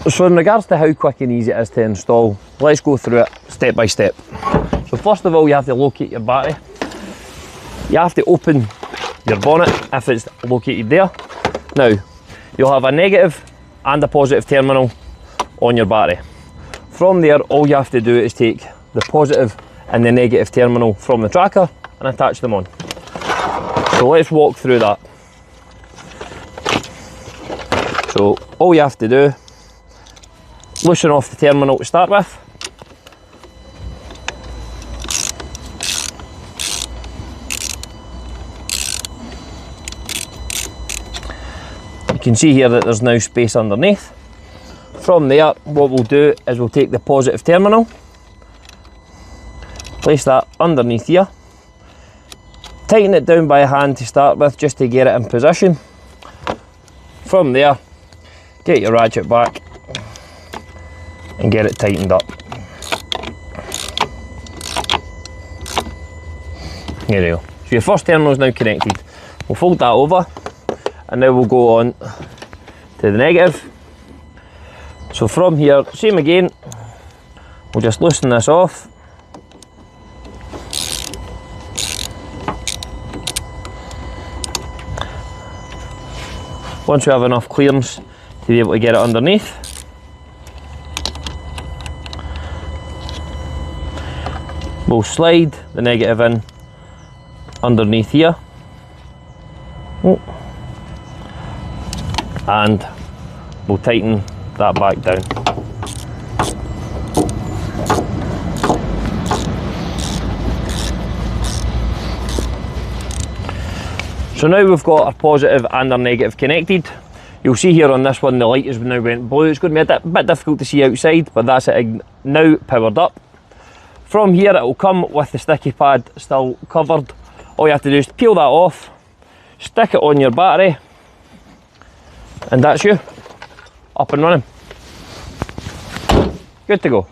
So in regards to how quick and easy it is to install, let's go through it step by step. So first of all, you have to locate your battery. You have to open your bonnet if it's located there. Now, you'll have a negative and a positive terminal on your battery. From there, all you have to do is take the positive and the negative terminal from the tracker and attach them on. So let's walk through that. So all you have to do, loosen off the terminal to start with. You can see here that there's now space underneath. From there, what we'll do is we'll take the positive terminal, place that underneath here, tighten it down by hand to start with just to get it in position. From there, get your ratchet back and get it tightened up. There you go. So your first terminal is now connected. We'll fold that over and now we'll go on to the negative. So from here, same again, we'll just loosen this off. Once we have enough clearance to be able to get it underneath, we'll slide the negative in underneath here. And we'll tighten that back down. So now we've got our positive and our negative connected. You'll see here on this one the light has now went blue. It's going to be a bit difficult to see outside, but that's it now powered up. From here it will come with the sticky pad still covered. All you have to do is peel that off, stick it on your battery, and that's you, up and running. Good to go.